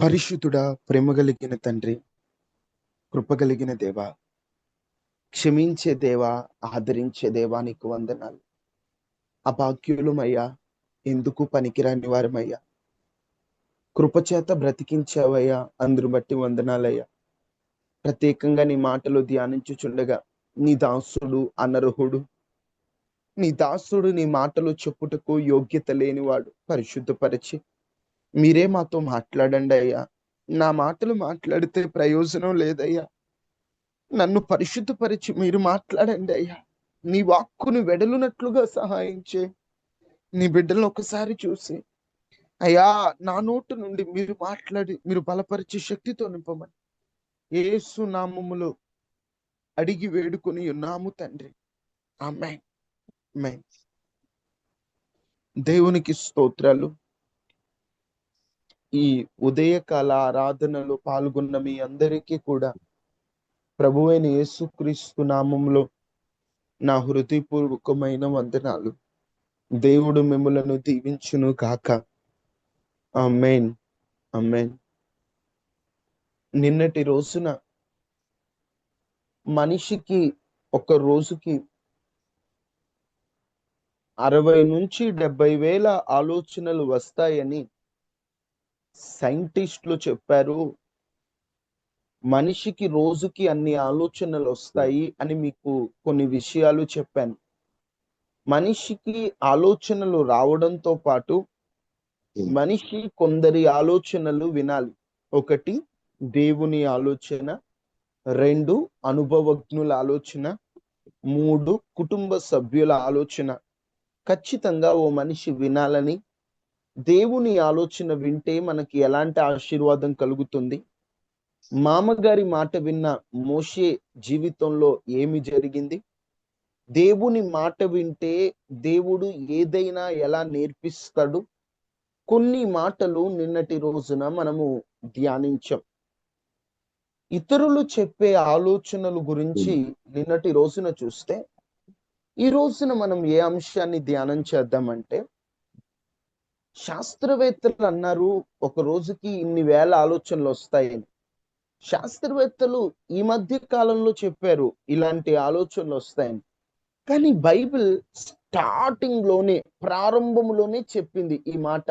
పరిశుద్ధుడా, ప్రేమ కలిగిన తండ్రి, కృప కలిగిన దేవా, క్షమించే దేవా, ఆదరించే దేవా, నీకు వందనాలు. అభాగ్యులమయ్యా, ఎందుకు పనికిరాని వారమయ్యా, కృపచేత బ్రతికించావయ్యా, అందును బట్టి వందనాలయ్యా. ప్రత్యేకంగా నీ మాటలు ధ్యానించుచుండగా నీ దాసుడు అనర్హుడు, నీ దాసుడు నీ మాటలు చెప్పుటకు యోగ్యత లేనివాడు. పరిశుద్ధపరిచి మీరే మాతో మాట్లాడండి అయ్యా. నా మాటలు మాట్లాడితే ప్రయోజనం లేదయ్యా. నన్ను పరిశుద్ధపరిచి మీరు మాట్లాడండి అయ్యా. నీ వాక్కును వెడలునట్లుగా సహాయం చేయి. నీ బిడ్డలను ఒకసారి చూసి అయ్యా, నా నోటు నుండి మీరు మాట్లాడి మీరు బలపరిచి శక్తితో నింపమని యేసు నామములో అడిగి వేడుకొని ఉన్నాము తండ్రి. ఆమేన్. ఆమేన్. దేవునికి స్తోత్రాలు. ఈ ఉదయకాల ఆరాధనలో పాల్గొన్న మీ అందరికీ కూడా ప్రభువైన యేసుక్రీస్తు నామములో నా హృదయపూర్వకమైన వందనాలు. దేవుడు మిమ్మలను దీవించును గాక. ఆమేన్. ఆమేన్. నిన్నటి రోజున మనిషికి ఒక రోజుకి 60 నుంచి 70,000 ఆలోచనలు వస్తాయని సైంటిస్టులు చెప్పారు. మనిషికి రోజుకి అన్ని ఆలోచనలు వస్తాయి అని మీకు కొన్ని విషయాలు చెప్పాను. మనిషికి ఆలోచనలు రావడంతో పాటు మనిషి కొందరి ఆలోచనలు వినాలి. 1 దేవుని ఆలోచన, 2 అనుభవజ్ఞుల ఆలోచన, 3 కుటుంబ సభ్యుల ఆలోచన. ఖచ్చితంగా ఓ మనిషి వినాలని, దేవుని ఆలోచన వింటే మనకి ఎలాంటి ఆశీర్వాదం కలుగుతుంది. మామగారి మాట విన్న మోషే జీవితంలో ఏమి జరిగింది, దేవుని మాట వింటే దేవుడు ఏదైనా ఎలా నేర్పిస్తాడు, కొన్ని మాటలు నిన్నటి రోజున మనము ధ్యానించాం. ఇతరులు చెప్పే ఆలోచనల గురించి నిన్నటి రోజున చూస్తే, ఈ రోజున మనం ఏ అంశాన్ని ధ్యానం చేద్దామంటే, శాస్త్రవేత్తలు అన్నారు ఒక రోజుకి ఇన్ని వేల ఆలోచనలు వస్తాయని. శాస్త్రవేత్తలు ఈ మధ్య కాలంలో చెప్పారు ఇలాంటి ఆలోచనలు వస్తాయని. కానీ బైబిల్ స్టార్టింగ్ లోనే, ప్రారంభంలోనే చెప్పింది ఈ మాట.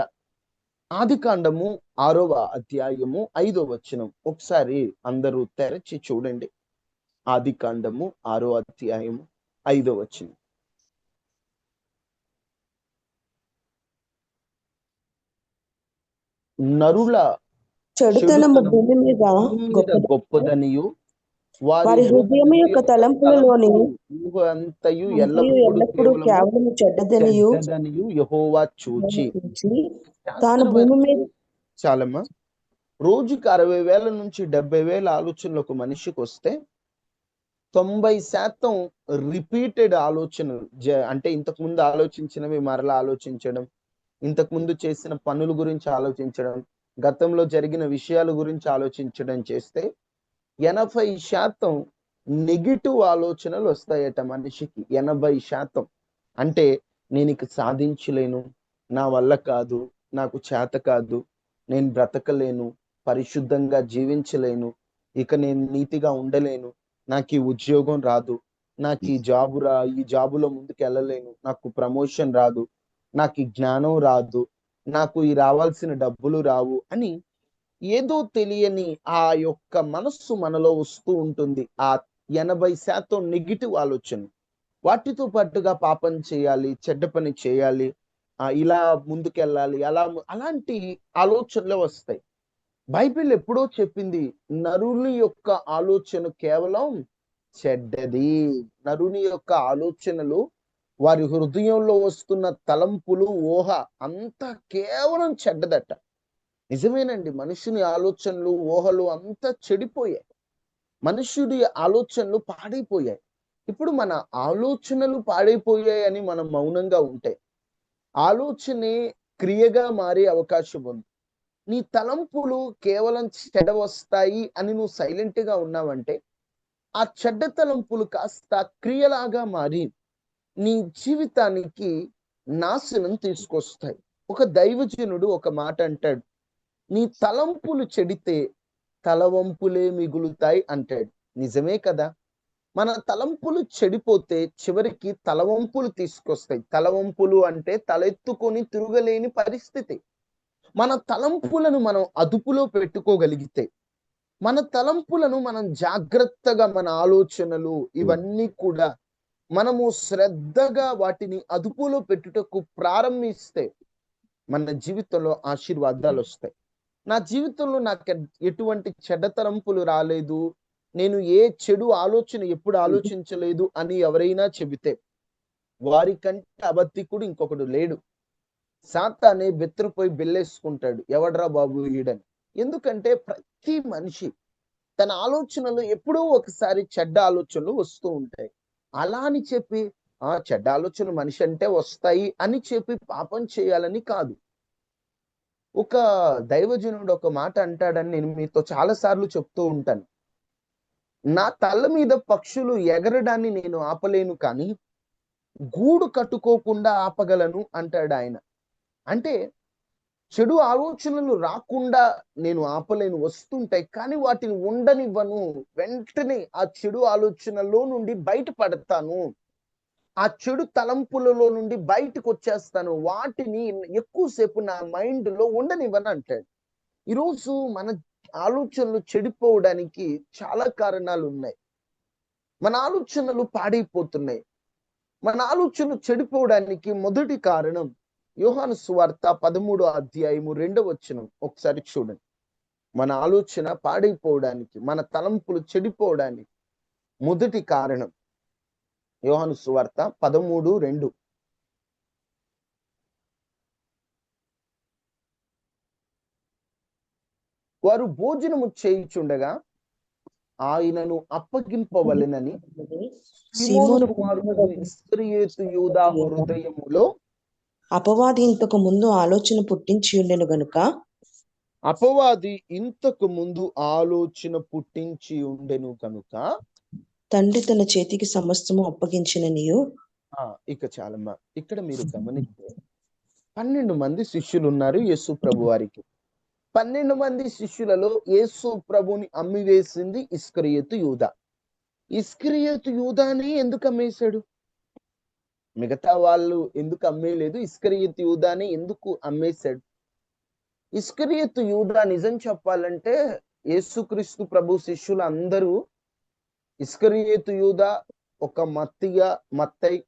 ఆదికాండము 6వ అధ్యాయము 5వ వచనం. ఒకసారి అందరూ తెరచి చూడండి. ఆదికాండము 6వ అధ్యాయము 5వ వచనం. నరుల చెడుతనము భూమి మీద గొప్పదనియు వారి హృదయం యొక్క తలంపులలోని అంతయు ఎల్లప్పుడూ కేవలం చెడ్డదనియు యెహోవా చూచి. తాను భూమి మీద చాలమ్మా. రోజుకి 60,000 నుంచి 70,000 ఆలోచనలు ఒక మనిషికి వస్తే 90% రిపీటెడ్ ఆలోచనలు. అంటే ఇంతకుముందు ఆలోచించినవి మరలా ఆలోచించడం, ఇంతకుముందు చేసిన పనుల గురించి ఆలోచించడం, గతంలో జరిగిన విషయాల గురించి ఆలోచించడం చేస్తే 80% నెగిటివ్ ఆలోచనలు వస్తాయట మనిషికి. 80%. అంటే నేను ఇక సాధించలేను, నా వల్ల కాదు, నాకు చేత కాదు, నేను బ్రతకలేను, పరిశుద్ధంగా జీవించలేను, ఇక నేను నీతిగా ఉండలేను, నాకు ఈ ఉద్యోగం రాదు, నాకు ఈ జాబులో ముందుకు వెళ్ళలేను, నాకు ప్రమోషన్ రాదు, నాకు ఈ జ్ఞానం రాదు, నాకు ఈ రావాల్సిన డబ్బులు రావు అని ఏదో తెలియని ఆ యొక్క మనస్సు మనలో వస్తూ ఉంటుంది. ఆ 80% నెగిటివ్ ఆలోచన. వాటితో పాటుగా పాపం చేయాలి, చెడ్డ పని చేయాలి, ఇలా ముందుకెళ్ళాలి, అలాంటి ఆలోచనలు వస్తాయి. బైబిల్ ఎప్పుడో చెప్పింది, నరుని యొక్క ఆలోచన కేవలం చెడ్డది. నరుని యొక్క ఆలోచనలు, వారి హృదయంలో వస్తున్న తలంపులు, ఊహ అంతా కేవలం చెడ్డదట. నిజమేనండి. మనుషుని ఆలోచనలు, ఊహలు అంతా చెడిపోయాయి. మనుషుడి ఆలోచనలు పాడైపోయాయి. ఇప్పుడు మన ఆలోచనలు పాడైపోయాయి అని మనం మౌనంగా ఉంటే, ఆలోచనే క్రియగా మారే అవకాశం ఉంది. నీ తలంపులు కేవలం చెడ్డ వస్తాయి అని నువ్వు సైలెంట్ గా ఉన్నావంటే, ఆ చెడ్డ తలంపులు కాస్త క్రియలాగా మారి నీ జీవితానికి నాశనం తీసుకొస్తాయి. ఒక దైవజనుడు ఒక మాట అంటాడు, నీ తలంపులు చెడితే తలవంపులే మిగులుతాయి అంటాడు. నిజమే కదా. మన తలంపులు చెడిపోతే చివరికి తలవంపులు తీసుకొస్తాయి. తలవంపులు అంటే తలెత్తుకొని తిరగలేని పరిస్థితి. మన తలంపులను మనం అదుపులో పెట్టుకోగలిగితే, మన తలంపులను మనం జాగ్రత్తగా, మన ఆలోచనలు ఇవన్నీ కూడా మనము శ్రద్ధగా వాటిని అదుపులో పెట్టుటకు ప్రారంభిస్తే మన జీవితంలో ఆశీర్వాదాలు వస్తాయి. నా జీవితంలో నాకు ఎటువంటి చెడ్డ తలంపులు రాలేదు, నేను ఏ చెడు ఆలోచన ఎప్పుడు ఆలోచించలేదు అని ఎవరైనా చెబితే వారికంటే అబద్ధికుడు ఇంకొకడు లేడు. సాతానే బెత్తరపోయి బెల్లేసుకుంటాడు, ఎవడ్రా బాబు ఈడని. ఎందుకంటే ప్రతి మనిషి తన ఆలోచనలో ఎప్పుడో ఒకసారి చెడ్డ ఆలోచనలు వస్తూ ఉంటాయి. అలా అని చెప్పి చెడ్డ ఆలోచనలు మనిషి అంటే వస్తాయి అని చెప్పి పాపం చేయాలని కాదు. ఒక దైవజనుడు ఒక మాట అంటాడని నేను మీతో చాలా సార్లు చెప్తూ ఉంటాను. నా తల మీద పక్షులు ఎగరడాన్ని నేను ఆపలేను, కానీ గూడు కట్టుకోకుండా ఆపగలను అంటాడు ఆయన. అంటే చెడు ఆలోచనలు రాకుండా నేను ఆపలేను, వస్తుంటాయి, కానీ వాటిని ఉండనివ్వను. వెంటనే ఆ చెడు ఆలోచనలో నుండి బయటపడతాను, ఆ చెడు తలంపులలో నుండి బయటకు వచ్చేస్తాను, వాటిని ఎక్కువసేపు నా మైండ్ లో ఉండనివ్వను అంటాడు. ఈరోజు మన ఆలోచనలు చెడిపోవడానికి చాలా కారణాలు ఉన్నాయి. మన ఆలోచనలు పాడైపోతున్నాయి. మన ఆలోచనలు చెడిపోవడానికి మొదటి కారణం యోహాను సువార్త 13వ అధ్యాయము 2వ వచనం ఒకసారి చూడండి. మన ఆలోచన పాడైపోవడానికి, మన తలంపులు చెడిపోవడానికి మొదటి కారణం యోహాను సువార్త 13:2. వారు భోజనము చేయుచుండగా ఆయనను అప్పగింపవలెనని సీమోను కుమారుడు ఇస్కరియోతు యూదా హృదయములో అపవాది ఇంతకు ముందు ఆలోచన పుట్టించి ఉండెను గనుక తండ్రి తన చేతికి సమస్తము అప్పగించిననియు. ఇక చాలమ్మా, ఇక్కడ మీరు గమనిస్తే 12 మంది శిష్యులు ఉన్నారు యేసు ప్రభు వారికి. 12 మంది శిష్యులలో యేసు ప్రభుని అమ్మివేసింది ఇస్కరియోతు యూదా. ఇస్కరియోతు యూదాని ఎందుకు అమ్మేశాడు? మిగతా వాళ్ళు ఎందుకు అమ్మేయలేదు, ఇస్కరియోతు యూదాని ఎందుకు అమ్మేశాడు? ఇస్కరియోతు యూదా నిజం చెప్పాలంటే యేసుక్రీస్తు ప్రభు శిష్యులు అందరూ ఇస్కరియోతు యూదా, ఒక మత్తయి,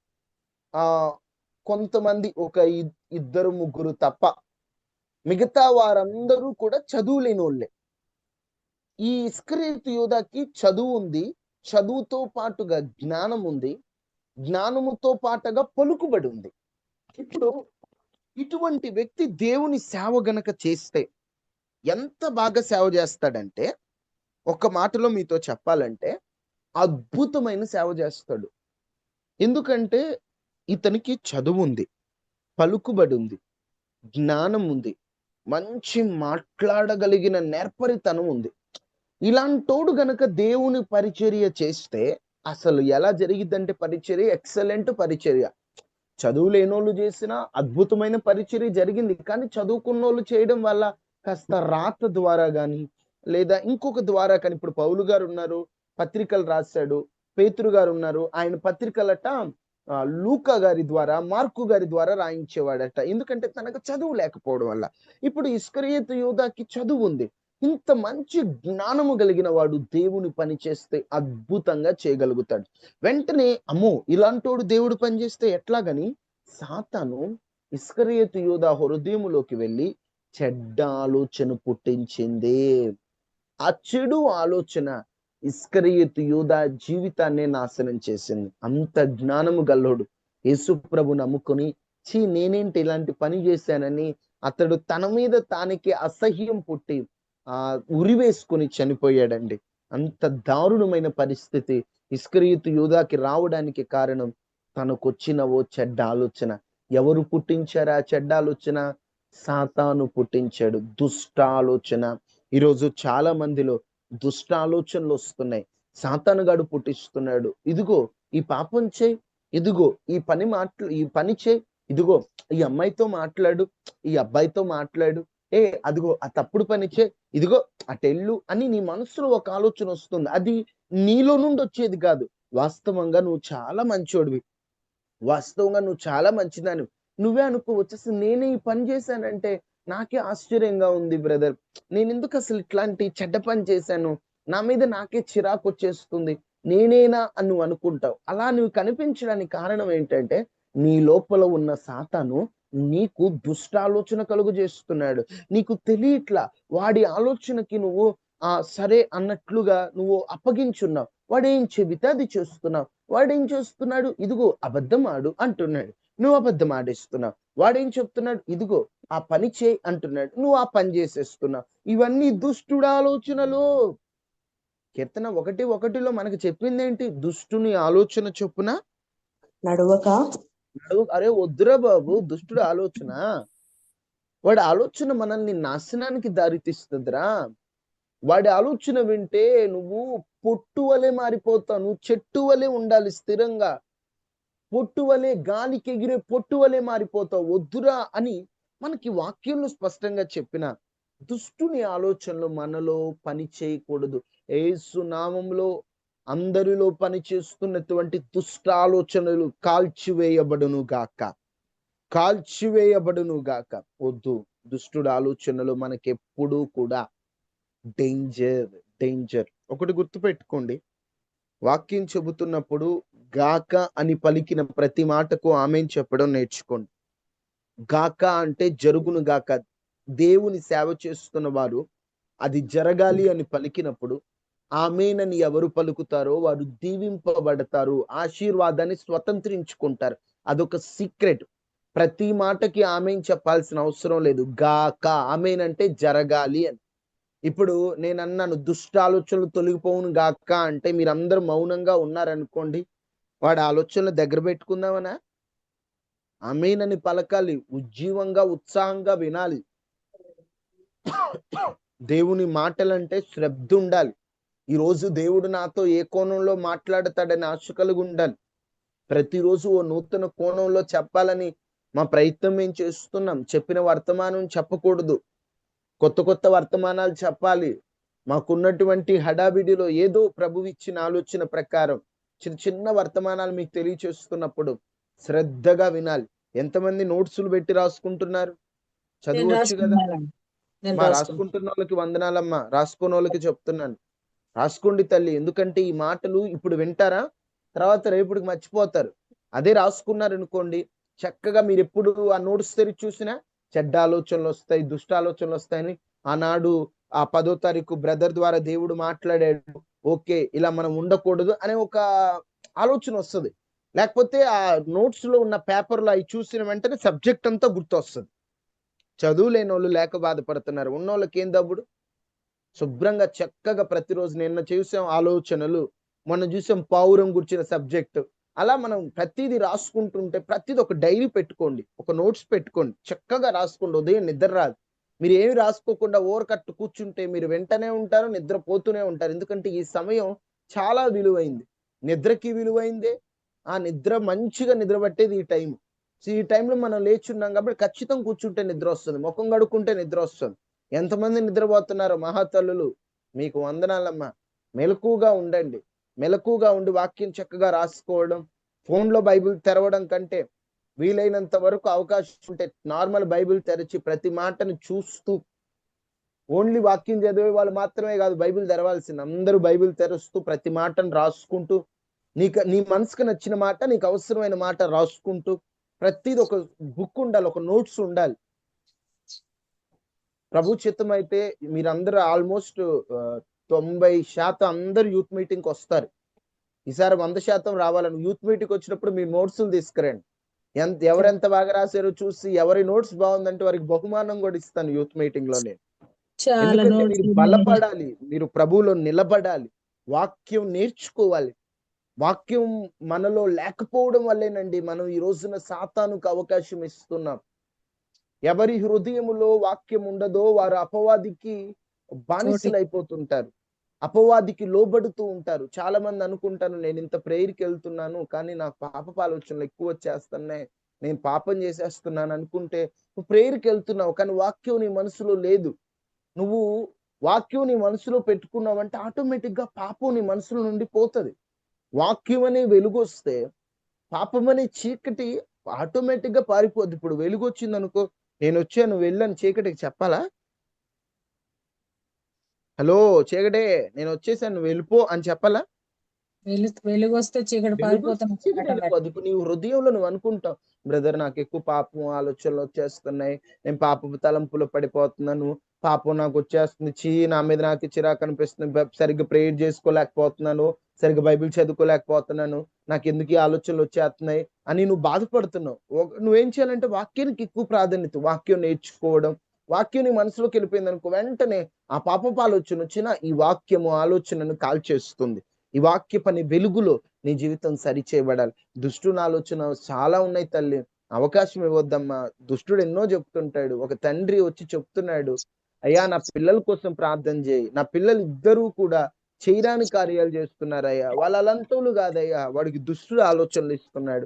కొంతమంది ఒక ఇద్దరు ముగ్గురు తప్ప మిగతా వారందరూ కూడా చదువు లేనోళ్ళే. ఈ ఇస్కరియోతు యూదాకి చదువు ఉంది, చదువుతో పాటుగా జ్ఞానం ఉంది, జ్ఞానముతో పాటుగా పలుకుబడి ఉంది. ఇప్పుడు ఇటువంటి వ్యక్తి దేవుని సేవ గనక చేస్తే ఎంత బాగా సేవ చేస్తాడంటే, ఒక మాటలో మీతో చెప్పాలంటే అద్భుతమైన సేవ చేస్తాడు. ఎందుకంటే ఇతనికి చదువు ఉంది, పలుకుబడి ఉంది, జ్ఞానం ఉంది, మంచి మాట్లాడగలిగిన నేర్పరితనం ఉంది. ఇలాంటోడు గనక దేవుని పరిచర్య చేస్తే అసలు ఎలా జరిగిద్దంటే పరిచర్య ఎక్సలెంట్ పరిచర్య. చదువు లేనోళ్ళు చేసిన అద్భుతమైన పరిచర్య జరిగింది. కానీ చదువుకున్నోళ్ళు చేయడం వల్ల కాస్త రాత ద్వారా కానీ లేదా ఇంకొక ద్వారా కానీ, ఇప్పుడు పౌలు గారు ఉన్నారు, పత్రికలు రాశాడు. పేతురు గారు ఉన్నారు, ఆయన పత్రికలట లూకా గారి ద్వారా, మార్కు గారి ద్వారా రాయించేవాడట. ఎందుకంటే తనకు చదువు లేకపోవడం వల్ల. ఇప్పుడు ఇస్కరియోతు యూదాకి చదువు ఉంది, ఇంత మంచి జ్ఞానము కలిగిన వాడు దేవుని పని చేస్తే అద్భుతంగా చేయగలుగుతాడు. వెంటనే అమ్మో ఇలాంటోడు దేవుడు పని చేస్తే ఎట్లాగని సాతాను ఇస్కరియోతు యూదా హృదయములోకి వెళ్ళి చెడ్డ ఆలోచన పుట్టించింది. ఆ చెడు ఆలోచన ఇస్కరియోతు యూదా జీవితాన్ని నాశనం చేసింది. అంత జ్ఞానము గల్లోడు యేసు ప్రభు నమ్ముకొని నేనేంటి ఇలాంటి పని చేశానని అతడు తన మీద తానికి అసహ్యం పుట్టి ఉరివేసుకొని చనిపోయాడండి. అంత దారుణమైన పరిస్థితి ఇస్కరియోతు యూదాకి రావడానికి కారణం తనకొచ్చిన ఓ చెడ్డ ఆలోచన. ఎవరు పుట్టించారు ఆ చెడ్డ ఆలోచన? సాతాను పుట్టించాడు. దుష్ట ఆలోచన. ఈరోజు చాలా మందిలో దుష్ట ఆలోచనలు వస్తున్నాయి. సాతానుగాడు పుట్టిస్తున్నాడు. ఇదిగో ఈ పాపం చేయి, ఇదిగో ఈ పని చేయి, ఇదిగో ఈ అమ్మాయితో మాట్లాడు, ఈ అబ్బాయితో మాట్లాడు, అదిగో ఆ తప్పుడు పని చే, ఇదిగో అటెళ్ళు అని నీ మనసులో ఒక ఆలోచన వస్తుంది. అది నీలో నుండి వచ్చేది కాదు. వాస్తవంగా నువ్వు చాలా మంచోడివి, వాస్తవంగా నువ్వు చాలా మంచిదానివి. నువ్వే అనుకోవచ్చు, అసలు నేనే ఈ పని చేశానంటే నాకే ఆశ్చర్యంగా ఉంది బ్రదర్. నేనెందుకు అసలు ఇట్లాంటి చెడ్డ పని చేశాను? నా మీద నాకే చిరాకొచ్చేస్తుంది. నేనేనా అని నువ్వు అనుకుంటావు. అలా నువ్వు కనిపించడానికి కారణం ఏంటంటే, నీ లోపల ఉన్న సాతాను నీకు దుష్టాలోచన కలుగజేస్తున్నాడు. నీకు తెలియట్లా. వాడి ఆలోచనకి నువ్వు సరే అన్నట్లుగా నువ్వు అప్పగించున్నావు. వాడేం చెబితే అది చేస్తున్నావు. వాడేం చేస్తున్నాడు? ఇదిగో అబద్ధం ఆడు అంటున్నాడు. నువ్వు అబద్ధం ఆడేస్తున్నావు. వాడేం చెప్తున్నాడు? ఇదిగో ఆ పని చేయి అంటున్నాడు. నువ్వు ఆ పని చేసేస్తున్నావు. ఇవన్నీ దుష్టుడి ఆలోచనలు. కీర్తన 1:1లో మనకు చెప్పిందేంటి? దుష్టుని ఆలోచన చొప్పున నడువక అరే వద్దురా బాబు, దుష్టుడి ఆలోచన. వాడి ఆలోచన మనల్ని నాశనానికి దారితీస్తుందిరా. వాడి ఆలోచన వింటే నువ్వు పొట్టు వలె మారిపోతావు. నువ్వు చెట్టు వలె ఉండాలి స్థిరంగా. పొట్టు వలె, గాలికి ఎగిరే పొట్టు వలె మారిపోతావు. వద్దురా అని మనకి వాక్యంలో స్పష్టంగా చెప్పిన దుష్టుని ఆలోచనలు మనలో పని చేయకూడదు. యేసు నామములో అందరిలో పని చేస్తున్నటువంటి దుష్ట ఆలోచనలు కాల్చివేయబడును గాక, కాల్చివేయబడును గాక. వద్దు, దుష్టుడు ఆలోచనలు మనకెప్పుడు కూడా డేంజర్, డేంజర్. ఒకటి గుర్తుపెట్టుకోండి, వాక్యం చెబుతున్నప్పుడు గాక అని పలికిన ప్రతి మాటకు ఆమేన్ చెప్పడం నేర్చుకోండి. గాక అంటే జరుగును గాక. దేవుని సేవ చేస్తున్న వారు అది జరగాలి అని పలికినప్పుడు ఆమేన్ అని ఎవరు పలుకుతారో వారు దీవింపబడతారు, ఆశీర్వాదాన్ని స్వతంత్రించుకుంటారు. అదొక సీక్రెట్. ప్రతి మాటకి ఆమేన్ చెప్పాల్సిన అవసరం లేదు. గాక, ఆమేన్ అంటే జరగాలి అని. ఇప్పుడు నేనన్నాను దుష్ట ఆలోచనలు తొలగిపోవును గాక అంటే మీరందరూ మౌనంగా ఉన్నారనుకోండి, వాడి ఆలోచనలు దగ్గర పెట్టుకుందామనా? ఆమేన్ అని పలకాలి, ఉజ్జీవంగా ఉత్సాహంగా వినాలి. దేవుని మాటలంటే శ్రద్ధ ఉండాలి. ఈరోజు దేవుడు నాతో ఏ కోణంలో మాట్లాడతాడని ఆశ కలిగి ఉండాలి. ప్రతిరోజు ఓ నూతన కోణంలో చెప్పాలని మా ప్రయత్నం మేము చేస్తున్నాం. చెప్పిన వర్తమానం చెప్పకూడదు, కొత్త కొత్త వర్తమానాలు చెప్పాలి. మాకున్నటువంటి హడావిడిలో ఏదో ప్రభువు ఇచ్చిన ఆలోచన ప్రకారం చిన్న చిన్న వర్తమానాలు మీకు తెలియచేస్తున్నప్పుడు శ్రద్ధగా వినాలి. ఎంతమంది నోట్సులు పెట్టి రాసుకుంటున్నారు? నేను చదవచ్చు కదా. రాసుకున్నానండి. నేను రాసుకున్నాను. రాసుకుంటున్న వాళ్ళకి వందనాలమ్మా, రాసుకోని వాళ్ళకి చెప్తున్నాను, రాసుకోండి తల్లి. ఎందుకంటే ఈ మాటలు ఇప్పుడు వింటారా, తర్వాత రేపుడికి మర్చిపోతారు. అదే రాసుకున్నారు అనుకోండి, చక్కగా మీరు ఎప్పుడు ఆ నోట్స్ తెరిచి చూసినా చెడ్డ ఆలోచనలు వస్తాయి, దుష్ట ఆలోచనలు వస్తాయని ఆనాడు ఆ 10వ తారీఖు బ్రదర్ ద్వారా దేవుడు మాట్లాడాడు, ఓకే ఇలా మనం ఉండకూడదు అనే ఒక ఆలోచన వస్తుంది. లేకపోతే ఆ నోట్స్ లో ఉన్న పేపర్లో అవి చూసిన వెంటనే సబ్జెక్ట్ అంతా గుర్తొస్తుంది. చదువు లేని వాళ్ళు లేక బాధపడుతున్నారు, ఉన్నోళ్ళకి ఏం దబ్బుడు? శుభ్రంగా చక్కగా ప్రతిరోజు నిన్న చూసాం ఆలోచనలు, మొన్న చూసాం పావురం గుర్చిన సబ్జెక్ట్. అలా మనం ప్రతిదీ రాసుకుంటుంటే ప్రతిదీ ఒక డైరీ పెట్టుకోండి, ఒక నోట్స్ పెట్టుకోండి, చక్కగా రాసుకోండి. ఉదయం నిద్ర రాదు. మీరు ఏమి రాసుకోకుండా ఓరకట్టు కూర్చుంటే మీరు వెంటనే ఉంటారు, నిద్రపోతూనే ఉంటారు. ఎందుకంటే ఈ సమయం చాలా విలువైంది. నిద్రకి విలువైందే. ఆ నిద్ర మంచిగా నిద్ర పట్టేది ఈ టైం. ఈ టైంలో మనం లేచున్నాం కాబట్టి ఖచ్చితంగా కూర్చుంటే నిద్ర వస్తుంది, ముఖం కడుక్కుంటే నిద్ర వస్తుంది. ఎంతమంది నిద్రపోతున్నారో మహాతల్లులు, మీకు వందనాలమ్మా. మెలకుగా ఉండండి, మెలకుగా ఉండి వాక్యం చక్కగా రాసుకోవడం. ఫోన్లో బైబిల్ తెరవడం కంటే వీలైనంత వరకు అవకాశం ఉంటే నార్మల్ బైబిల్ తెరిచి ప్రతి మాటను చూస్తూ, ఓన్లీ వాక్యం చదివే వాళ్ళు మాత్రమే కాదు బైబిల్ తెరవాల్సింది, అందరూ బైబిల్ తెరుస్తూ ప్రతి మాటను రాసుకుంటూ, నీ మనసుకు నచ్చిన మాట, నీకు అవసరమైన మాట రాసుకుంటూ, ప్రతిది ఒక బుక్ ఉండాలి, ఒక నోట్స్ ఉండాలి. ప్రభు చిత్తం అయితే మీరందరూ ఆల్మోస్ట్ 90% అందరు యూత్ మీటింగ్కి వస్తారు. ఈసారి 100% రావాలని యూత్ మీటింగ్ వచ్చినప్పుడు మీ నోట్స్లు తీసుకురండి. ఎవరెంత బాగా రాశారో చూసి ఎవరి నోట్స్ బాగుందంటే వారికి బహుమానం కూడా ఇస్తాను యూత్ మీటింగ్ లో నేను. ఎందుకంటే మీరు బలపడాలి, మీరు ప్రభువులో నిలబడాలి, వాక్యం నేర్చుకోవాలి. వాక్యం మనలో లేకపోవడం వల్లేనండి మనం ఈ రోజున సాతానుకు అవకాశం ఇస్తున్నాం. ఎవరి హృదయములో వాక్యం ఉండదో వారు అపవాదికి బానిసలు అయిపోతుంటారు, అపవాదికి లోబడుతూ ఉంటారు. చాలా మంది అనుకుంటాను, నేను ఇంత ప్రేయర్కి వెళ్తున్నాను కానీ నాకు పాపపు ఆలోచనలు ఎక్కువ వచ్చేస్తున్నాయి, నేను పాపం చేసేస్తున్నాను అనుకుంటే నువ్వు ప్రేయర్కి వెళ్తున్నావు, కానీ వాక్యం నీ మనసులో లేదు. నువ్వు వాక్యం నీ మనసులో పెట్టుకున్నావంటే ఆటోమేటిక్ గా పాపం నీ మనసులో నుండి పోతది. వాక్యం అనే వెలుగు వస్తే పాపం అనే చీకటి ఆటోమేటిక్ గా పారిపోద్ది. ఇప్పుడు వెలుగు వచ్చింది అనుకో, నేను వచ్చాను వెళ్ళని చీకటికి చెప్పాలా? హలో చీకటే, నేను వచ్చేసాను నువ్వు వెళ్ళిపో అని చెప్పాలా? వెలుగు వస్తే చీకటి పారిపోతాను. చీకటి వెళ్ళిపోద్ది. ఇప్పుడు నీ హృదయంలో నువ్వు అనుకుంటావు, బ్రదర్ నాకు ఎక్కువ పాపం ఆలోచనలు వచ్చేస్తున్నాయి, నేను పాపపు తలంపులో పడిపోతున్నాను, పాపం నాకు వచ్చేస్తుంది, నా మీద నాకు చిరాకు అనిపిస్తుంది, సరిగ్గా ప్రేయర్ చేసుకోలేకపోతున్నాను, సరిగ్గా బైబిల్ చదువుకోలేకపోతున్నాను, నాకు ఎందుకు ఈ ఆలోచనలు వచ్చేస్తున్నాయి అని నువ్వు బాధపడుతున్నావు. నువ్వేం చేయాలంటే వాక్యానికి ఎక్కువ ప్రాధాన్యత, వాక్యం నేర్చుకోవడం. వాక్యం నీ మనసులోకి వెళ్ళిపోయింది అనుకో, వెంటనే ఆ పాపపు ఆలోచన వచ్చినా ఈ వాక్యము ఆలోచనను కాల్చేస్తుంది. ఈ వాక్య పని వెలుగులో నీ జీవితం సరిచేయబడాలి. దుష్టుని ఆలోచన చాలా ఉన్నాయి తల్లి, అవకాశం ఇవ్వద్దమ్మా. దుష్టుడు ఎన్నో చెప్తుంటాడు. ఒక తండ్రి వచ్చి చెప్తున్నాడు, అయ్యా నా పిల్లల కోసం ప్రార్థన చేయి, నా పిల్లలు ఇద్దరూ కూడా చేయరాని కార్యాలు చేస్తున్నారయ్యా, వాళ్ళ అలంతోలు కాదయ్యా, వాడికి దుష్టుడు ఆలోచనలు ఇస్తున్నాడు,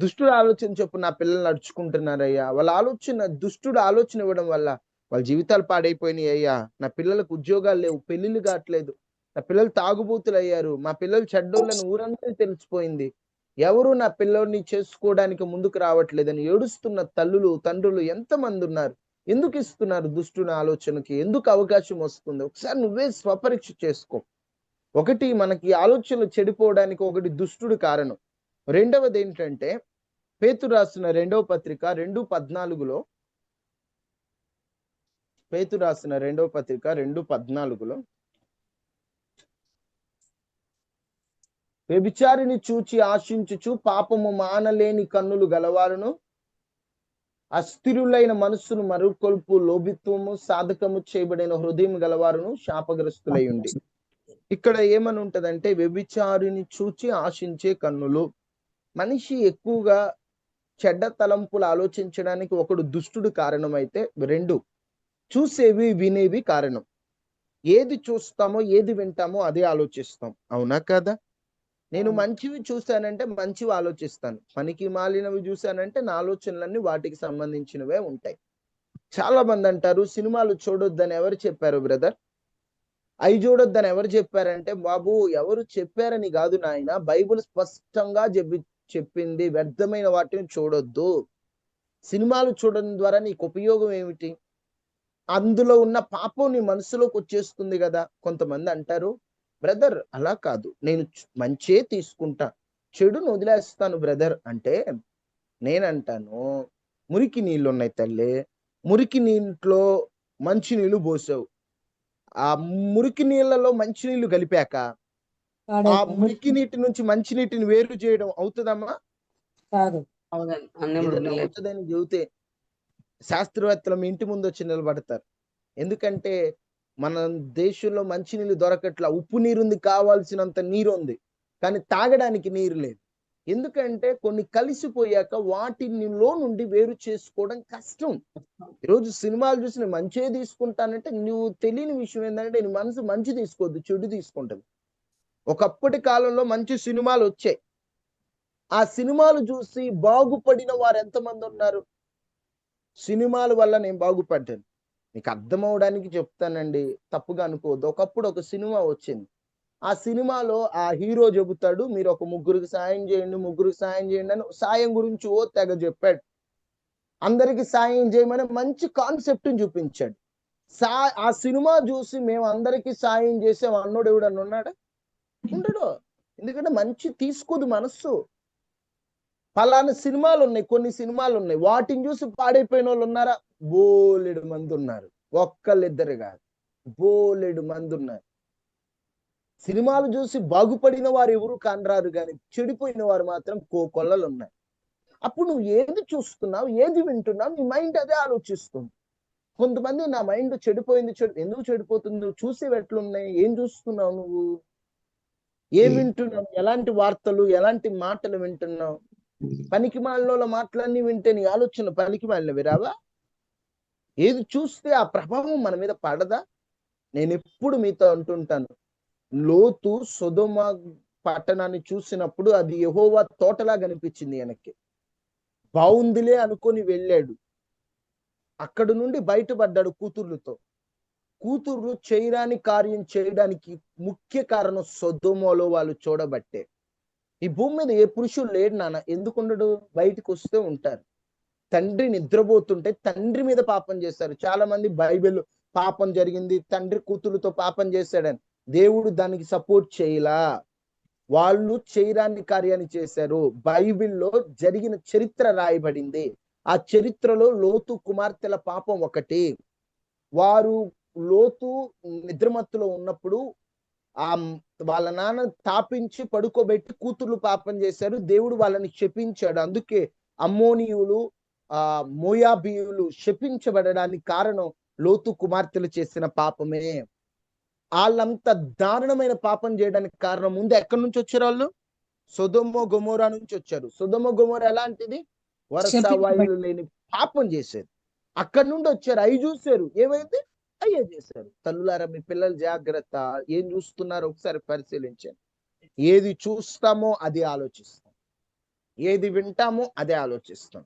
దుష్టుడు ఆలోచన చెప్పు నా పిల్లలు నడుచుకుంటున్నారయ్యా, వాళ్ళ ఆలోచన దుష్టుడు ఆలోచన ఇవ్వడం వల్ల వాళ్ళ జీవితాలు పాడైపోయినాయి అయ్యా, నా పిల్లలకు ఉద్యోగాలు లేవు, పెళ్లిళ్ళు కావట్లేదు, నా పిల్లలు తాగుబోతులు అయ్యారు, మా పిల్లలు చెడ్డోళ్ళని ఊరంతా తెలిసిపోయింది, ఎవరు నా పిల్లల్ని చేసుకోవడానికి ముందుకు రావట్లేదని ఏడుస్తున్న తల్లులు తండ్రులు ఎంతమంది ఉన్నారు. ఎందుకు ఇస్తున్నారు దుష్టుని ఆలోచనకి? ఎందుకు అవకాశం వస్తుంది? ఒకసారి నువ్వే స్వపరీక్ష చేసుకో. ఒకటి, మనకి ఆలోచనలు చెడిపోవడానికి ఒకటి దుష్టుడు కారణం. రెండవది ఏంటంటే పేతురు రాసిన 2వ పత్రిక 2:14 పేతురు రాసిన 2వ పత్రిక 2:14 వ్యభిచారిని చూచి ఆశించుచు పాపము మానలేని కన్నులు గలవారును, అస్థిరులైన మనస్సును మరుకొల్పు లోభిత్వము సాధకము చేయబడిన హృదయం గలవారును శాపగ్రస్తులై ఉండి. ఇక్కడ ఏమని ఉంటదంటే వ్యభిచారిని చూచి ఆశించే కన్నులు. మనిషి ఎక్కువగా చెడ్డ తలంపులు ఆలోచించడానికి ఒకడు దుష్టుడు కారణమైతే, రెండు చూసేవి వినేవి కారణం. ఏది చూస్తామో ఏది వింటామో అదే ఆలోచిస్తాం, అవునా కదా? నేను మంచివి చూశానంటే మంచివి ఆలోచిస్తాను, పనికి మాలినవి చూశానంటే నా ఆలోచనలన్నీ వాటికి సంబంధించినవే ఉంటాయి. చాలా మంది అంటారు సినిమాలు చూడొద్దని ఎవరు చెప్పారు బ్రదర్? అవి చూడొద్దని ఎవరు చెప్పారంటే, బాబు ఎవరు చెప్పారని కాదు నాయన, బైబుల్ స్పష్టంగా చెప్పింది వ్యర్థమైన వాటిని చూడొద్దు. సినిమాలు చూడడం ద్వారా నీకు ఉపయోగం ఏమిటి? అందులో ఉన్న పాపం నీ మనసులోకి వచ్చేస్తుంది కదా. కొంతమంది అంటారు, బ్రదర్ అలా కాదు, నేను మంచే తీసుకుంటా, చెడును వదిలేస్తాను బ్రదర్ అంటే, నేనంటాను మురికి నీళ్ళు ఉన్నాయి తల్లి, మురికి నీటిలో మంచి నీళ్లు పోసావు, ఆ మురికి నీళ్ళలో మంచి నీళ్లు కలిపాక ఆ మురికి నీటి నుంచి మంచి నీటిని వేరు చేయడం అవుతుందమ్మా? కాదు. అవుతుందని చెబితే శాస్త్రవేత్తలు మీ ఇంటి ముందు వచ్చి నిలబడతారు. ఎందుకంటే మన దేశంలో మంచినీళ్ళు దొరకట్లా, ఉప్పు నీరుంది, కావాల్సినంత నీరు ఉంది, కానీ తాగడానికి నీరు లేదు. ఎందుకంటే కొన్ని కలిసిపోయాక వాటిలో నుండి వేరు చేసుకోవడం కష్టం. ఈరోజు సినిమాలు చూసి నేను మంచిగా తీసుకుంటానంటే నువ్వు తెలియని విషయం ఏంటంటే నీ మనసు మంచి తీసుకోవద్దు, చెడు తీసుకుంటుంది. ఒకప్పటి కాలంలో మంచి సినిమాలు వచ్చాయి, ఆ సినిమాలు చూసి బాగుపడిన వారు ఎంతమంది ఉన్నారు? సినిమాల వల్ల నేను బాగుపడ్డాను, నీకు అర్థం అవడానికి చెప్తానండి, తప్పుగా అనుకోవద్దు. ఒకప్పుడు ఒక సినిమా వచ్చింది, ఆ సినిమాలో ఆ హీరో చెబుతాడు, మీరు ఒక ముగ్గురికి సాయం చేయండి, ముగ్గురికి సాయం చేయండి అని సాయం గురించి ఓ తెగ చెప్పాడు. అందరికి సాయం చేయమని మంచి కాన్సెప్ట్ చూపించాడు. ఆ సినిమా చూసి మేము అందరికి సాయం చేసే అన్నోడు ఎవడన్నా ఉన్నాడా? ఉండడు. ఎందుకంటే మంచి తీసుకోదు మనస్సు. పలానా సినిమాలు ఉన్నాయి, కొన్ని సినిమాలు ఉన్నాయి, వాటిని చూసి పాడైపోయిన వాళ్ళు ఉన్నారా? బోలెడు మంది ఉన్నారు, ఒక్కళ్ళిద్దరు కాదు, బోలెడు మంది ఉన్నారు. సినిమాలు చూసి బాగుపడిన వారు ఎవరు కానరారు, కానీ చెడిపోయిన వారు మాత్రం కోకొల్లలు ఉన్నారు. అప్పుడు నువ్వు ఏది చూస్తున్నావు, ఏది వింటున్నావు, నీ మైండ్ అదే ఆలోచిస్తుంది. కొంతమంది నా మైండ్ చెడిపోయింది, ఎందుకు చెడిపోతుంది? నువ్వు చూసేవి ఎట్లున్నాయి, ఏం చూస్తున్నావు, నువ్వు ఏం వింటున్నావు, ఎలాంటి వార్తలు ఎలాంటి మాటలు వింటున్నావు? పనికి మాలిన మాటలన్నీ వింటే నీ ఆలోచన పనికి మాలినవి రావా? ఏది చూస్తే ఆ ప్రభావం మన మీద పడదా? నేను ఎప్పుడు మీతో అంటుంటాను, లోతు సొదొమ పట్టణాన్ని చూసినప్పుడు అది యెహోవా తోటలా కనిపించింది ఆయనకి. బాగుందిలే అనుకొని వెళ్ళాడు. అక్కడి నుండి బయటపడ్డాడు కూతుర్లతో. కూతుర్లు చేయరాని కార్యం చేయడానికి ముఖ్య కారణం సొదొమలో వాళ్ళు చూడబట్టే. ఈ భూమి మీద ఏ పురుషుడు లేడు నాన్న. ఎందుకుండడు? బయటకు వస్తూ ఉంటారు. తండ్రి నిద్రపోతుంటే తండ్రి మీద పాపం చేస్తారు. చాలా మంది బైబిల్ పాపం జరిగింది, తండ్రి కూతురుతో పాపం చేశాడని. దేవుడు దానికి సపోర్ట్ చేయలా. వాళ్ళు చేయరాని కార్యాన్ని చేశారు. బైబిల్లో జరిగిన చరిత్ర రాయబడింది. ఆ చరిత్రలో లోతు కుమార్తెల పాపం ఒకటి. వారు లోతు నిద్రమత్తులో ఉన్నప్పుడు ఆ వాళ్ళ నాన్న తాపించి పడుకోబెట్టి కూతుర్లు పాపం చేశారు. దేవుడు వాళ్ళని శపించాడు. అందుకే అమ్మోనీయులు మోయాబీయులు శపించబడడానికి కారణం లోతు కుమార్తెలు చేసిన పాపమే. వాళ్ళంత దారుణమైన పాపం చేయడానికి కారణం ముందు ఎక్కడి నుంచి వచ్చారు? వాళ్ళు సొదొమ గొమొరా నుంచి వచ్చారు. సొదొమ గొమొరా ఎలాంటిది? వరస వాయువులు లేని పాపం చేశారు. అక్కడి నుండి వచ్చారు. అవి చూశారు. ఏమైంది? అయ్యే చేశారు. తల్లులారా, మీ పిల్లలు జాగ్రత్త. ఏం చూస్తున్నారో ఒకసారి పరిశీలించండి. ఏది చూస్తామో అది ఆలోచిస్తాం, ఏది వింటామో అదే ఆలోచిస్తాం.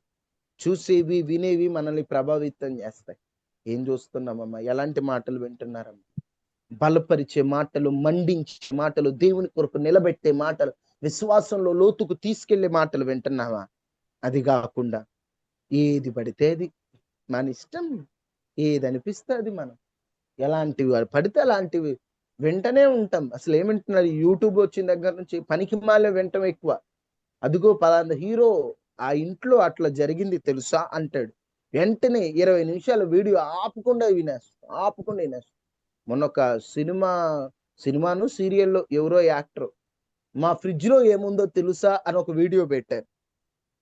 చూసేవి వినేవి మనల్ని ప్రభావితం చేస్తాయి. ఏం చూస్తున్నామమ్మా? ఎలాంటి మాటలు వింటున్నారమ్మా? బలపరిచే మాటలు, మండించే మాటలు, దేవుని కొరకు నిలబెట్టే మాటలు, విశ్వాసంలో లోతుకు తీసుకెళ్లే మాటలు వింటున్నావా? అది కాకుండా ఏది పడితే అది మన ఇష్టం, ఏది అనిపిస్తే అది మనం ఎలాంటివి పడితే అలాంటివి వెంటనే ఉంటాం. అసలు ఏమంటున్నారు? యూట్యూబ్ వచ్చిన దగ్గర నుంచి పనికి మాలే వింటం ఎక్కువ. అదిగో పలానా హీరో ఆ ఇంట్లో అట్లా జరిగింది తెలుసా అంటాడు. వెంటనే 20 నిమిషాల వీడియో ఆపకుండా వినేస్తాం. మొన్న ఒక సినిమాను సీరియల్లో ఎవరో యాక్టర్ మా ఫ్రిడ్జ్ లో ఏముందో తెలుసా అని ఒక వీడియో పెట్టారు.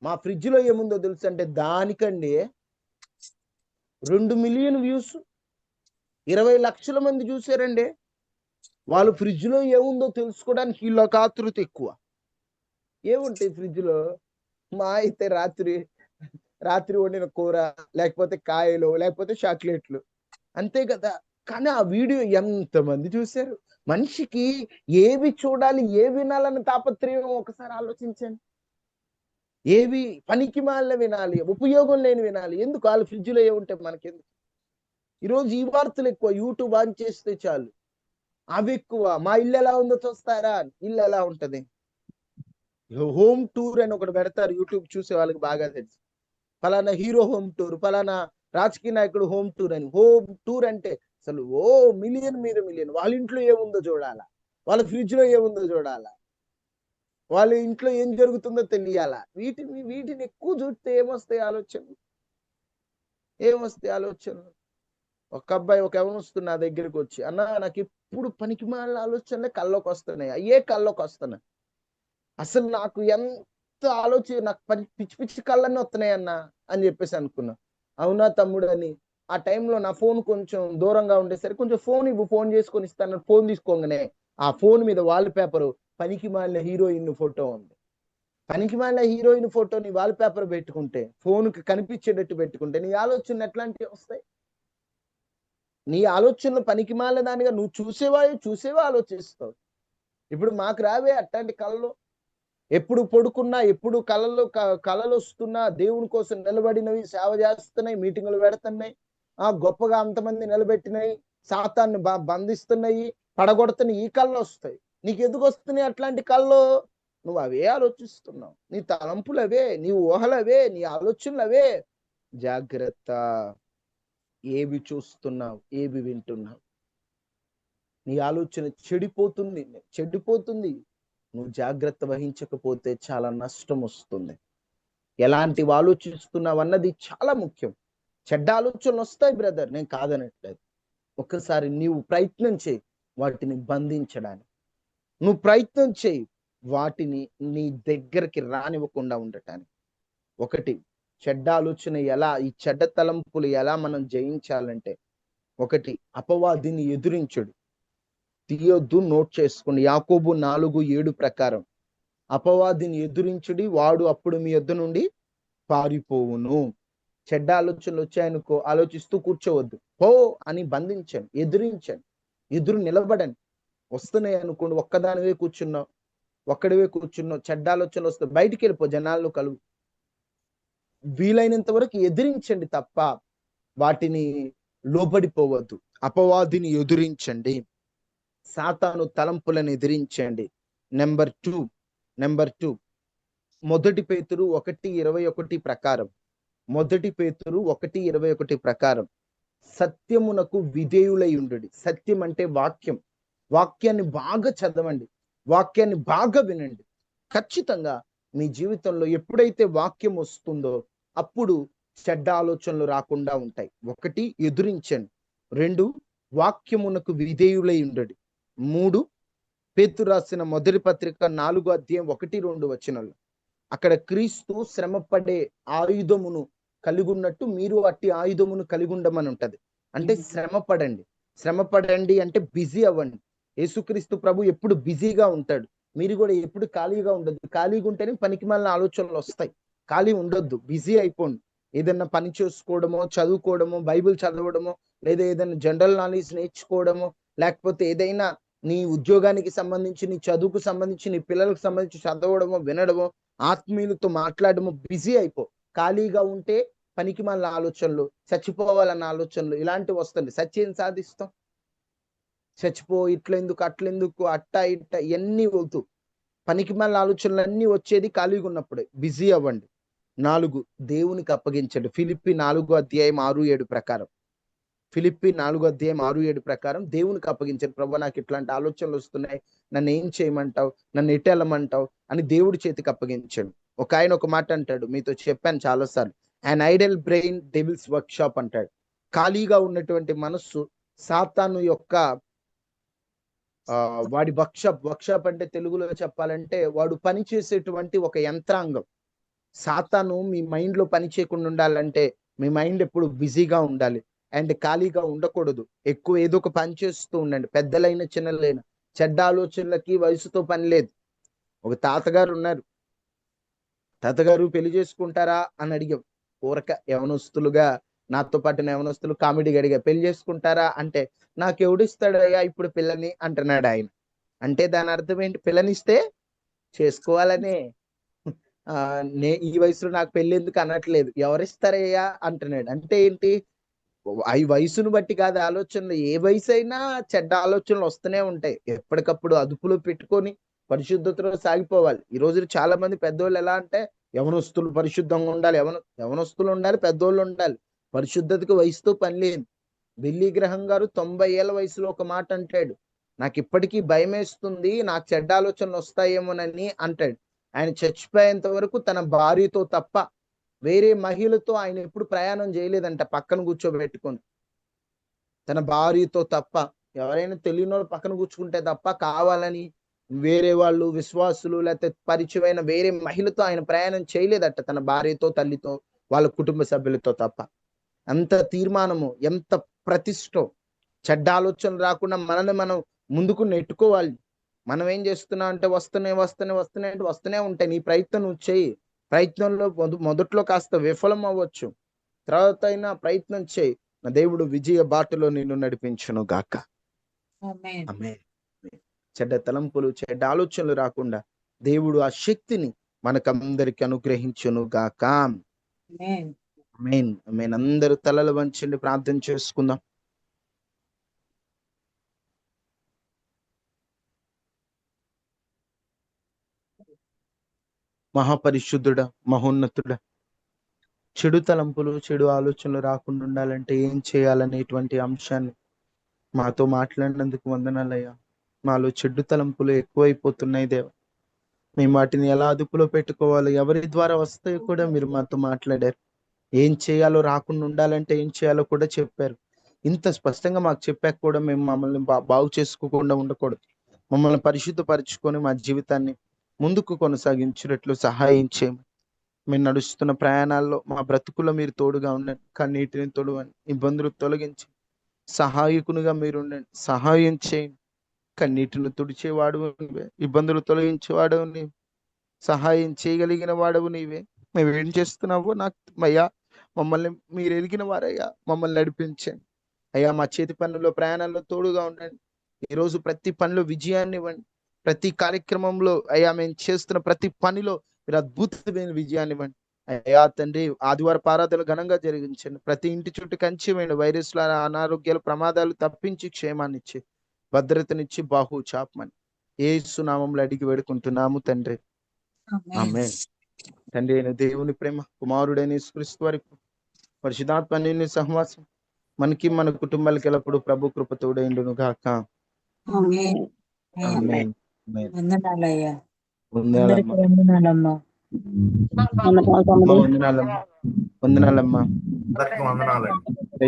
మా ఫ్రిడ్జ్ లో ఏముందో తెలుసు అంటే దానికండి 2 మిలియన్ వ్యూస్, 20 లక్షల మంది చూసారండి. వాళ్ళు ఫ్రిడ్జ్ లో ఏముందో తెలుసుకోవడానికి వీళ్ళకి ఆతృత ఎక్కువ. ఏముంటాయి ఫ్రిడ్జ్ లో? మా అయితే రాత్రి వండిన కూర, లేకపోతే కాయలు, లేకపోతే చాక్లెట్లు, అంతే కదా. కానీ ఆ వీడియో ఎంతమంది చూశారు? మనిషికి ఏవి చూడాలి, ఏ వినాలని తాపత్రయం ఒకసారి ఆలోచించండి. ఏవి పనికి మాలిన వినాలి, ఉపయోగం లేని వినాలి. ఎందుకు? వాళ్ళ ఫ్రిడ్జ్ లో ఏముంటాయి మనకెందుకు? ఈరోజు ఈ వార్తలు ఎక్కువ. యూట్యూబ్ ఆన్ చేస్తే చాలు అవి ఎక్కువ. మా ఇల్లు ఎలా ఉందో చూస్తారా? ఇల్లు ఎలా ఉంటది? హోమ్ టూర్ అని ఒకటి పెడతారు. యూట్యూబ్ చూసే వాళ్ళకి బాగా తెలుసు. ఫలానా హీరో హోమ్ టూర్, ఫలానా రాజకీయ నాయకుడు హోమ్ టూర్ అని. హోమ్ టూర్ అంటే అసలు మిలియన్ మీద మిలియన్. వాళ్ళ ఇంట్లో ఏముందో చూడాలా, వాళ్ళ ఫ్రిడ్జ్ లో ఏముందో చూడాలా, వాళ్ళ ఇంట్లో ఏం జరుగుతుందో తెలియాలా. వీటిని ఎక్కువ చూస్తే ఏమొస్తాయి ఆలోచనలు? ఒక అబ్బాయి ఒక వస్తున్న నా దగ్గరికి వచ్చి, అన్న నాకు ఎప్పుడు పనికి మాలిన ఆలోచనలే కల్లోకి వస్తున్నాయి, అయ్యే కల్లోకి వస్తున్నాయి. అసలు నాకు ఎంత నాకు పిచ్చి పిచ్చి కళ్ళన్నీ వస్తున్నాయి అన్న అని చెప్పేసి అనుకున్నా. అవునా తమ్ముడు అని. ఆ టైంలో నా ఫోన్ కొంచెం దూరంగా ఉండేసరికి కొంచెం ఫోన్ చేసుకొని ఇస్తాను. ఫోన్ తీసుకోగానే ఆ ఫోన్ మీద వాల్ పేపర్ పనికి మాలిన హీరోయిన్ ఫోటో ఉంది. పనికి మాలిన హీరోయిన్ ఫోటోని వాల్ పేపర్ పెట్టుకుంటే, ఫోన్కి కనిపించేటట్టు పెట్టుకుంటే నీ ఆలోచనలు ఎట్లాంటివి వస్తాయి? నీ ఆలోచనలు పనికి మాలిన దానిగా నువ్వు చూసేవా ఆలోచిస్తావు. ఇప్పుడు మాకు రావే అట్లాంటి కళలు. ఎప్పుడు పడుకున్నా, ఎప్పుడు కళలు వస్తున్నా, దేవుని కోసం నిలబడినవి, సేవ చేస్తున్నాయి, మీటింగులు పెడుతున్నాయి, గొప్పగా అంతమంది నిలబెట్టినాయి, సాతాన్ని బంధిస్తున్నాయి, పడగొడుతున్నాయి. ఈ కళ్ళు వస్తాయి. నీకు ఎందుకు వస్తున్నాయి అట్లాంటి కళ్ళు? నువ్వు అవే ఆలోచిస్తున్నావు. నీ తలంపులు అవే, నీ ఊహలు అవే, నీ ఆలోచనలు అవే. జాగ్రత్త. ఏవి చూస్తున్నావు, ఏవి వింటున్నావు? నీ ఆలోచన చెడిపోతుంది. నువ్వు జాగ్రత్త వహించకపోతే చాలా నష్టం వస్తుంది. ఎలాంటివి ఆలోచిస్తున్నావు అన్నది చాలా ముఖ్యం. చెడ్డ ఆలోచనలు వస్తాయి బ్రదర్, నేను కాదనట్లేదు. ఒక్కసారి నీవు ప్రయత్నం చేయి వాటిని బంధించడానికి. నువ్వు ప్రయత్నం చేయి వాటిని నీ దగ్గరికి రానివ్వకుండా ఉండటానికి. ఒకటి, చెడ్డ ఆలోచన ఈ చెడ్డ తలంపులు ఎలా మనం జయించాలంటే, ఒకటి, అపవాదిని ఎదురించుడు. తీయొద్దు, నోట్ చేసుకోండి. యాకోబు 4:7 ప్రకారం అపవాదిని ఎదురించుడి, వాడు అప్పుడు మీ యొద్ద నుండి పారిపోవును. చెడ్డ ఆలోచనలు వచ్చాయనుకో, ఆలోచిస్తూ కూర్చోవద్దు. అని బంధించండి, ఎదురించండి, ఎదురు నిలబడండి. వస్తున్నాయి అనుకోండి, ఒక్కడివే కూర్చున్నావు, చెడ్డ ఆలోచనలు వస్తాయి, బయటికి వెళ్ళిపో, జనాల్లో కలుగు. వీలైనంత వరకు ఎదిరించండి తప్ప వాటిని లోబడిపోవద్దు. అపవాదిని ఎదిరించండి, సాతాను తలంపులను ఎదిరించండి. నెంబర్ 2 మొదటి పేతురు 1:21 ప్రకారం, మొదటి పేతురు 1:21 ప్రకారం సత్యమునకు విధేయులై ఉండుడి. సత్యం అంటే వాక్యం. వాక్యాన్ని బాగా చదవండి, వాక్యాన్ని బాగా వినండి. ఖచ్చితంగా మీ జీవితంలో ఎప్పుడైతే వాక్యం వస్తుందో అప్పుడు చెడ్డ ఆలోచనలు రాకుండా ఉంటాయి. 1 ఎదురించండి, 2 వాక్యమునకు విధేయులై ఉండడి, 3 పేతురు రాసిన మొదటి పత్రిక 4:1-2 వచనాలు అక్కడ క్రీస్తు శ్రమపడే ఆయుధమును కలిగి ఉన్నట్టు మీరు అట్టి ఆయుధమును కలిగి ఉండమని ఉంటది. అంటే శ్రమపడండి అంటే బిజీ అవ్వండి. యేసుక్రీస్తు ప్రభు ఎప్పుడు బిజీగా ఉంటాడు, మీరు కూడా ఎప్పుడు ఖాళీగా ఉండొద్దు. ఖాళీగా ఉంటేనే పనికిమాలిన ఆలోచనలు వస్తాయి. ఖాళీ ఉండొద్దు, బిజీ అయిపోండి. ఏదన్నా పని చేసుకోవడమో, చదువుకోవడమో, బైబిల్ చదవడమో, లేదా ఏదైనా జనరల్ నాలెడ్జ్ నేర్చుకోవడమో, లేకపోతే ఏదైనా నీ ఉద్యోగానికి సంబంధించి, నీ చదువుకు సంబంధించి, నీ పిల్లలకు సంబంధించి చదవడమో, వినడమో, ఆత్మీయులతో మాట్లాడడమో బిజీ అయిపో. ఖాళీగా ఉంటే పనికిమాలిన ఆలోచనలు, చచ్చిపోవాలన్న ఆలోచనలు ఇలాంటివి వస్తుంది. సత్యం సాధిస్తాం, చచ్చిపో, ఇట్లెందుకు, అట్లెందుకు, అట్ట ఇట్ట ఇవన్నీ వద్దు. పనికిమాలిన ఆలోచనలు అన్నీ వచ్చేది ఖాళీగా ఉన్నప్పుడే. బిజీ అవ్వండి. 4 దేవునికి అప్పగించండి. ఫిలిప్పి 4:6-7 ప్రకారం, ఫిలిప్పి 4:6-7 ప్రకారం దేవునికి అప్పగించండి. ప్రభు నాకు ఇట్లాంటి ఆలోచనలు వస్తున్నాయి, నన్ను ఏం చేయమంటావు, నన్ను ఎటు వెళ్ళమంటావు అని దేవుడి చేతికి అప్పగించండి. ఆయన ఒక మాట అంటాడు, మీతో చెప్పాను చాలాసార్లు, an idle brain devil's workshop అంటాడు. ఖాళీగా ఉన్నటువంటి మనస్సు సాతాను యొక్క వాడి వర్క్షాప్ అంటే తెలుగులో చెప్పాలంటే వాడు పని చేసేటువంటి ఒక యంత్రాంగం. సాతాను మీ మైండ్ లో పని చేయకుండా ఉండాలంటే మీ మైండ్ ఎప్పుడు బిజీగా ఉండాలి అండ్ ఖాళీగా ఉండకూడదు. ఎక్కువ ఏదో ఒక పని చేస్తూ ఉండండి. పెద్దలైన చిన్నలైన చెడ్డ ఆలోచనలకి వయసుతో పని లేదు. ఒక తాతగారు ఉన్నారు, తాతగారు పెళ్లి చేసుకుంటారా అని అడిగాం. ఊరక యవనస్తులుగా, నాతో పాటు యవనస్తులు కామెడీగా అడిగా, పెళ్లి చేసుకుంటారా అంటే, నాకు ఎవడిస్తాడయ్యా ఇప్పుడు పిల్లని అంటున్నాడు ఆయన. అంటే దాని అర్థం ఏంటి? పిల్లనిస్తే చేసుకోవాలనే. ఈ వయసులో నాకు పెళ్లి ఎందుకు అనట్లేదు, ఎవరిస్తారయ్యా అంటున్నాడు. అంటే ఏంటి? ఈ వయసును బట్టి కాదు ఆలోచనలు. ఏ వయసు అయినా చెడ్డ ఆలోచనలు వస్తూనే ఉంటాయి. ఎప్పటికప్పుడు అదుపులో పెట్టుకొని పరిశుద్ధతలో సాగిపోవాలి. ఈ రోజు చాలా మంది పెద్దోళ్ళు ఎలా అంటే, యవనస్తులు పరిశుద్ధంగా ఉండాలి, యవనస్తులు ఉండాలి, పెద్దోళ్ళు ఉండాలి. పరిశుద్ధతకు వయసుతో పని లేదు. బిల్లీ గ్రహం గారు 90 ఏళ్ల వయసులో ఒక మాట అంటాడు, నాకు ఇప్పటికీ భయం వేస్తుంది, నాకు చెడ్డ ఆలోచనలు వస్తాయేమోనని అంటాడు. ఆయన చచ్చిపోయేంత వరకు తన భార్యతో తప్ప వేరే మహిళతో ఆయన ఎప్పుడు ప్రయాణం చేయలేదంట. పక్కన కూర్చోబెట్టుకొని తన భార్యతో తప్ప, ఎవరైనా తెలియని వాళ్ళు పక్కన కూర్చుకుంటే తప్ప కావాలని వేరే వాళ్ళు, విశ్వాసులు లేకపోతే పరిచయమైన వేరే మహిళతో ఆయన ప్రయాణం చేయలేదట. తన భార్యతో, తల్లితో, వాళ్ళ కుటుంబ సభ్యులతో తప్ప. ఎంత తీర్మానము, ఎంత ప్రతిష్టో. చెడ్డ ఆలోచనలు రాకుండా మనల్ని మనం ముందుకు నెట్టుకోవాలి. మనం ఏం చేస్తున్నాం అంటే వస్తూనే ఉంటాయి. నీ ప్రయత్నం నువ్వు చేయి. ప్రయత్నంలో మొదట్లో కాస్త విఫలం అవ్వచ్చు, తర్వాత అయినా ప్రయత్నం చేయి. నా దేవుడు విజయ బాటలో నిన్ను నడిపించును గాక. ఆమేన్. చెడ్డ తలంపులు, చెడ్డ ఆలోచనలు రాకుండా దేవుడు ఆ శక్తిని మనకందరికి అనుగ్రహించును గాక. ఆమేన్. ఆమేన్. అందరూ తలలు వంచండి, ప్రార్థన చేసుకుందాం. మహాపరిశుద్ధుడా, మహోన్నతుడా, చెడు తలంపులు, చెడు ఆలోచనలు రాకుండా ఉండాలంటే ఏం చేయాలనేటువంటి అంశాన్ని మాతో మాట్లాడినందుకు వందనాలయ్యా. మాలో చెడు తలంపులు ఎక్కువైపోతున్నాయి దేవా. మేము వాటిని ఎలా అదుపులో పెట్టుకోవాలో, ఎవరి ద్వారా వస్తాయో కూడా మీరు మాతో మాట్లాడారు. ఏం చేయాలో, రాకుండా ఉండాలంటే ఏం చేయాలో కూడా చెప్పారు. ఇంత స్పష్టంగా మాకు చెప్పాక కూడా మేము మమ్మల్ని బాగు చేసుకోకుండా ఉండకూడదు. మమ్మల్ని పరిశుద్ధపరచుకొని మా జీవితాన్ని ముందుకు కొనసాగించినట్లు సహాయం చేయమని, మేము నడుస్తున్న ప్రయాణాల్లో మా బ్రతుకుల్లో మీరు తోడుగా ఉండండి. కన్నీటిని తొడవండి, ఇబ్బందులు తొలగించి సహాయకునిగా మీరు ఉండండి. సహాయం చేయండి. కన్నీటిని తుడిచేవాడు నీవే, ఇబ్బందులు తొలగించేవాడవు నీవే, సహాయం చేయగలిగిన వాడవు నీవే. మేమేం చేస్తున్నావో నాకు అయ్యా, మమ్మల్ని మీరు ఎరిగిన వారయ్యా. మమ్మల్ని నడిపించండి అయ్యా. మా చేతి పనుల్లో, ప్రయాణాల్లో తోడుగా ఉండండి. ఈరోజు ప్రతి పనిలో విజయాన్ని ఇవ్వండి. ప్రతి కార్యక్రమంలో అయ్యా, మేము చేస్తున్న ప్రతి పనిలో మీరు అద్భుతమైన విజయాన్ని ఇవ్వండి. అయ్యా తండ్రి ఆదివారం ఆరాధనలు ఘనంగా జరిగించండి. ప్రతి ఇంటి చుట్టూ కంచి వేయండి. వైరస్ల అనారోగ్యాల ప్రమాదాలు తప్పించి క్షేమాన్నిచ్చి భద్రతనిచ్చి బాహు చాపమని యేసు నామములో అడిగి వేడుకుంటున్నాము తండ్రి. ఆమేన్. తండ్రి అయిన దేవుని ప్రేమ, కుమారుడైన యేసుక్రీస్తు వారి పరిశుద్ధాత్మ అన్యోన్య సహవాసం మనకి మన కుటుంబాలకి ఎల్లప్పుడు ప్రభు కృప తోడైండును గాక. ఆమేన్. ఆమేన్. వందనాలయ్యా. వందనాలమ్మా. అందరికీ వందనాలమ్మా. అమ్మా వందనాలమ్మా. వందనాలమ్మా. అందరికీ వందనాలండి.